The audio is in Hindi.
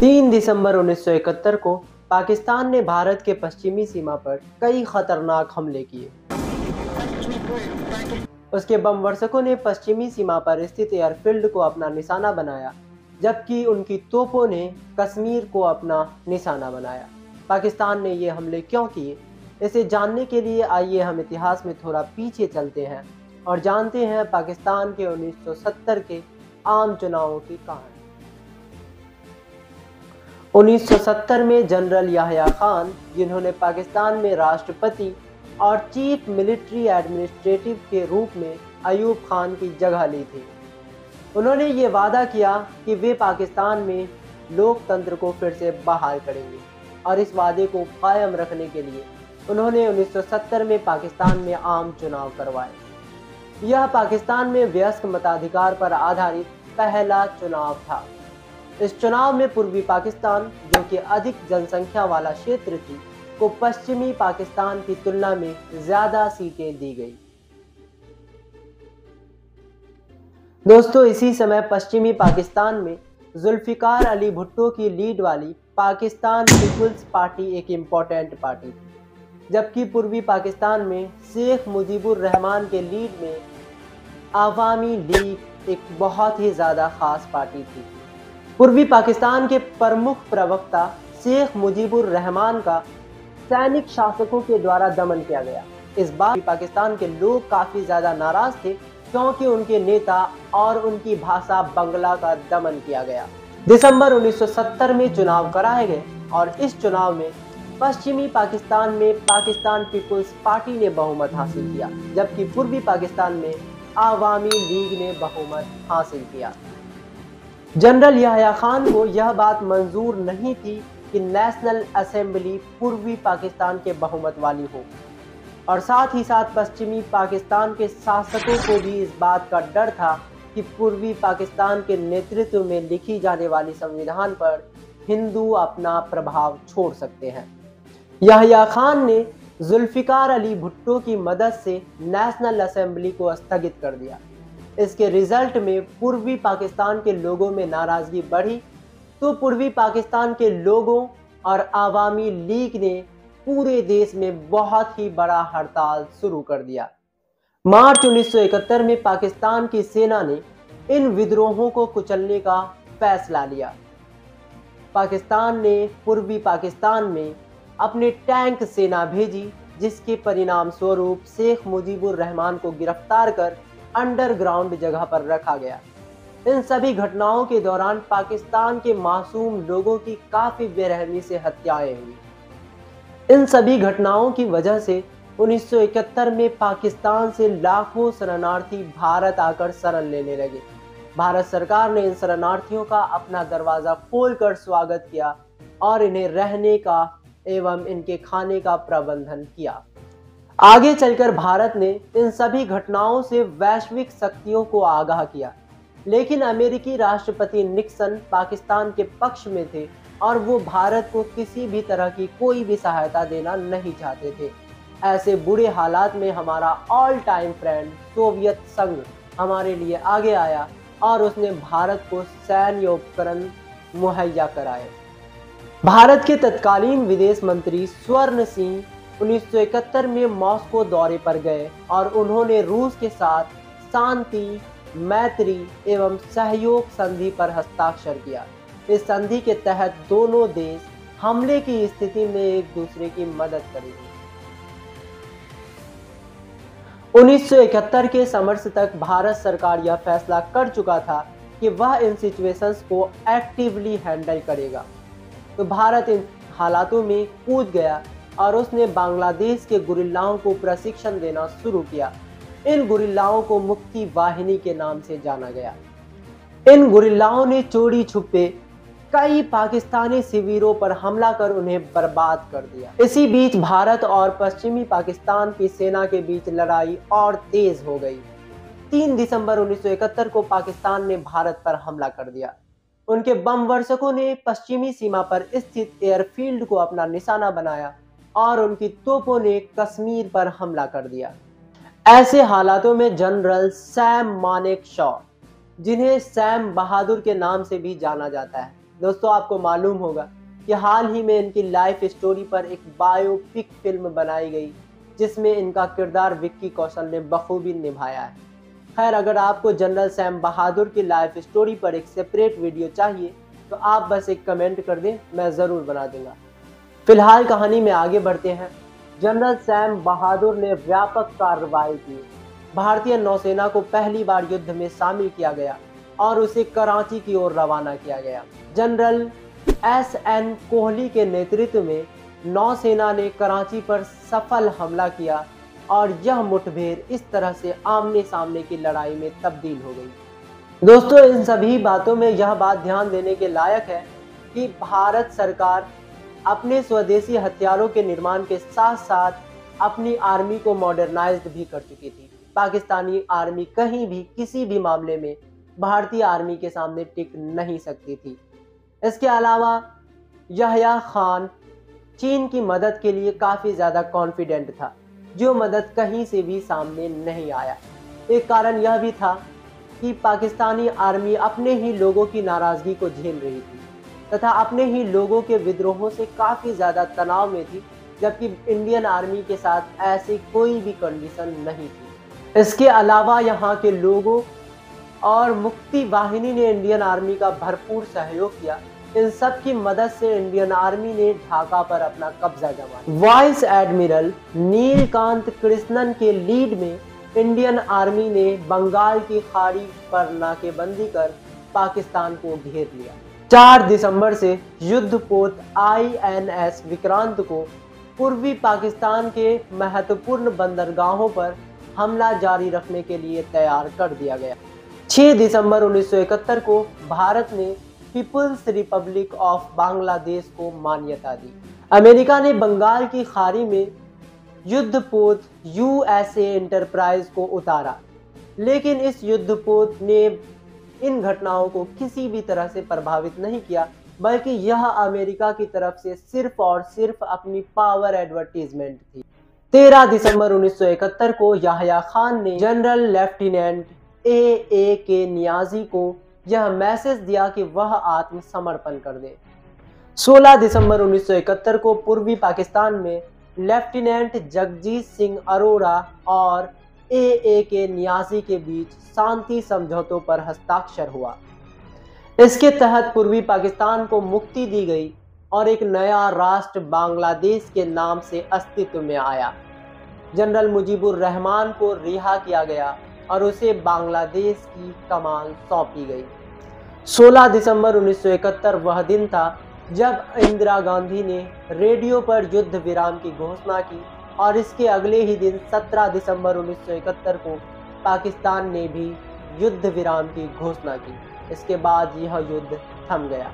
3 दिसंबर 1971 को पाकिस्तान ने भारत के पश्चिमी सीमा पर कई खतरनाक हमले किए। उसके बम वर्षकों ने पश्चिमी सीमा पर स्थित एयरफील्ड को अपना निशाना बनाया, जबकि उनकी तोपों ने कश्मीर को अपना निशाना बनाया। पाकिस्तान ने ये हमले क्यों किए, इसे जानने के लिए आइए हम इतिहास में थोड़ा पीछे चलते हैं और जानते हैं पाकिस्तान के 1970 के आम चुनावों की कहानी। 1970 में जनरल याह्या खान, जिन्होंने पाकिस्तान में राष्ट्रपति और चीफ मिलिट्री एडमिनिस्ट्रेटिव के रूप में अयूब खान की जगह ली थी, उन्होंने ये वादा किया कि वे पाकिस्तान में लोकतंत्र को फिर से बहाल करेंगे और इस वादे को कायम रखने के लिए उन्होंने 1970 में पाकिस्तान में आम चुनाव करवाए। यह पाकिस्तान में वयस्क मताधिकार पर आधारित पहला चुनाव था। इस चुनाव में पूर्वी पाकिस्तान, जो कि अधिक जनसंख्या वाला क्षेत्र थी, को पश्चिमी पाकिस्तान की तुलना में ज्यादा सीटें दी गई। दोस्तों, इसी समय पश्चिमी पाकिस्तान में जुल्फिकार अली भुट्टो की लीड वाली पाकिस्तान पीपुल्स पार्टी एक इम्पोर्टेंट पार्टी थी, जबकि पूर्वी पाकिस्तान में शेख मुजीबुर रहमान के लीड में आवामी लीग एक बहुत ही ज़्यादा खास पार्टी थी। पूर्वी पाकिस्तान के प्रमुख प्रवक्ता शेख मुजीबुर रहमान का सैनिक शासकों के द्वारा दमन किया गया। इस बार पाकिस्तान के लोग काफ़ी ज़्यादा नाराज थे, क्योंकि उनके नेता और उनकी भाषा बंगला का दमन किया गया। दिसंबर 1970 में चुनाव कराए गए और इस चुनाव में पश्चिमी पाकिस्तान में पाकिस्तान पीपुल्स पार्टी ने बहुमत हासिल किया, जबकि पूर्वी पाकिस्तान में आवामी लीग ने बहुमत हासिल किया। जनरल याह्या खान को यह बात मंजूर नहीं थी कि नेशनल असेंबली पूर्वी पाकिस्तान के बहुमत वाली हो, और साथ ही साथ पश्चिमी पाकिस्तान के शासकों को भी इस बात का डर था कि पूर्वी पाकिस्तान के नेतृत्व में लिखी जाने वाली संविधान पर हिंदू अपना प्रभाव छोड़ सकते हैं। याह्या खान ने जुल्फिकार अली भुट्टो की मदद से नेशनल असेंबली को स्थगित कर दिया। इसके रिजल्ट में पूर्वी पाकिस्तान के लोगों में नाराजगी बढ़ी, तो पूर्वी पाकिस्तान के लोगों और आवामी लीग ने पूरे देश में बहुत ही बड़ा हड़ताल शुरू कर दिया। मार्च 1971 में पाकिस्तान की सेना ने इन विद्रोहों को कुचलने का फैसला लिया। पाकिस्तान ने पूर्वी पाकिस्तान में अपने टैंक सेना भेजी, जिसके परिणाम स्वरूप शेख मुजीबुर रहमान को गिरफ्तार कर अंडरग्राउंड जगह पर रखा गया। इन सभी घटनाओं के दौरान पाकिस्तान के मासूम लोगों की काफी बेरहमी से हत्याएं हुई। इन सभी घटनाओं की वजह से 1971 में पाकिस्तान से लाखों शरणार्थी भारत आकर शरण लेने लगे। भारत सरकार ने इन शरणार्थियों का अपना दरवाजा खोलकर स्वागत किया और इन्हें रहने का एवं इनके खाने का प्रबंधन किया। आगे चलकर भारत ने इन सभी घटनाओं से वैश्विक शक्तियों को आगाह किया, लेकिन अमेरिकी राष्ट्रपति निक्सन पाकिस्तान के पक्ष में थे और वो भारत को किसी भी तरह की कोई भी सहायता देना नहीं चाहते थे। ऐसे बुरे हालात में हमारा ऑल टाइम फ्रेंड सोवियत संघ हमारे लिए आगे आया और उसने भारत को सैन्य उपकरण मुहैया कराए। भारत के तत्कालीन विदेश मंत्री स्वर्ण सिंह 1971 में मॉस्को दौरे पर गए और उन्होंने रूस के साथ शांति, मैत्री एवं सहयोग संधि पर हस्ताक्षर किया। इस संधि के तहत दोनों देश हमले की स्थिति में एक दूसरे की मदद करेंगे। 1971 के समर्स तक भारत सरकार यह फैसला कर चुका था कि वह इन सिचुएशंस को एक्टिवली हैंडल करेगा, तो भारत इन हालातों में कूद गया और उसने बांग्लादेश के गुरिल्लाओं को प्रशिक्षण देना शुरू किया। इन गुरिल्लाओं को मुक्ति वाहिनी के नाम से जाना गया। इन गुरिल्लाओं ने चोरी छुपे कई पाकिस्तानी शिविरों पर हमला कर उन्हें बर्बाद कर दिया। इसी बीच भारत और पश्चिमी पाकिस्तान की सेना के बीच लड़ाई और तेज हो गई। 3 दिसंबर 1971 को पाकिस्तान ने भारत पर हमला कर दिया। उनके बम वर्षकों ने पश्चिमी सीमा पर स्थित एयरफील्ड को अपना निशाना बनाया और उनकी तोपों ने कश्मीर पर हमला कर दिया। ऐसे हालातों में जनरल सैम मानेकशॉ, जिन्हें सैम बहादुर के नाम से भी जाना जाता है, दोस्तों आपको मालूम होगा कि हाल ही में इनकी लाइफ स्टोरी पर एक बायोपिक फिल्म बनाई गई जिसमें इनका किरदार विक्की कौशल ने बखूबी निभाया है। खैर, अगर आपको जनरल सैम बहादुर की लाइफ स्टोरी पर एक सेपरेट वीडियो चाहिए तो आप बस एक कमेंट कर दें, मैं ज़रूर बना दूंगा। फिलहाल कहानी में आगे बढ़ते हैं। जनरल सैम बहादुर ने व्यापक कार्रवाई की। भारतीय नौसेना को पहली बार युद्ध में शामिल किया गया और उसे कराची की ओर रवाना किया गया। General SN. कोहली के नेतृत्व में नौसेना ने कराची पर सफल हमला किया और यह मुठभेड़ इस तरह से आमने सामने की लड़ाई में तब्दील हो गई। दोस्तों, इन सभी बातों में यह बात ध्यान देने के लायक है कि भारत सरकार अपने स्वदेशी हथियारों के निर्माण के साथ साथ अपनी आर्मी को मॉडर्नाइज्ड भी कर चुकी थी। पाकिस्तानी आर्मी कहीं भी किसी भी मामले में भारतीय आर्मी के सामने टिक नहीं सकती थी। इसके अलावा यहया खान चीन की मदद के लिए काफ़ी ज़्यादा कॉन्फिडेंट था, जो मदद कहीं से भी सामने नहीं आया। एक कारण यह भी था कि पाकिस्तानी आर्मी अपने ही लोगों की नाराज़गी को झेल रही थी तथा अपने ही लोगों के विद्रोहों से काफ़ी ज़्यादा तनाव में थी, जबकि इंडियन आर्मी के साथ ऐसी कोई भी कंडीशन नहीं थी। इसके अलावा यहाँ के लोगों और मुक्ति वाहिनी ने इंडियन आर्मी का भरपूर सहयोग किया। इन सब की मदद से इंडियन आर्मी ने ढाका पर अपना कब्जा जमाया। वाइस एडमिरल नीलकांत कृष्णन के लीड में इंडियन आर्मी ने बंगाल की खाड़ी पर नाकेबंदी कर पाकिस्तान को घेर लिया। 4 दिसंबर से युद्धपोत INS विक्रांत को पूर्वी पाकिस्तान के महत्वपूर्ण बंदरगाहों पर हमला जारी रखने के लिए तैयार कर दिया गया। 6 दिसंबर 1971 को भारत ने पीपुल्स रिपब्लिक ऑफ बांग्लादेश को मान्यता दी। अमेरिका ने बंगाल की खाड़ी में युद्धपोत USA एंटरप्राइज को उतारा, लेकिन इस युद्धपोत ने इन घटनाओं को किसी भी तरह से प्रभावित नहीं किया, बल्कि यह अमेरिका की तरफ से सिर्फ और सिर्फ अपनी पावर एडवर्टीजमेंट थी। 13 दिसंबर 1971 को यहया खान ने जनरल लेफ्टिनेंट A.A.K. नियाजी को यह मैसेज दिया कि वह आत्मसमर्पण कर दे। 16 दिसंबर 1971 को पूर्वी पाकिस्तान में लेफ्टिनेंट जगजीत सिंह अरोड़ा और A.A.K. नियाजी के बीच शांति समझौतों पर हस्ताक्षर हुआ। इसके तहत पूर्वी पाकिस्तान को मुक्ति दी गई और एक नया राष्ट्र बांग्लादेश के नाम से अस्तित्व में आया। जनरल मुजीबुर रहमान को रिहा किया गया और उसे बांग्लादेश की कमान सौंपी गई। 16 दिसंबर 1971 वह दिन था जब इंदिरा गांधी ने रेडियो पर युद्ध विराम की घोषणा की और इसके अगले ही दिन 17 दिसंबर 1971 को पाकिस्तान ने भी युद्ध विराम की घोषणा की। इसके बाद यह युद्ध थम गया।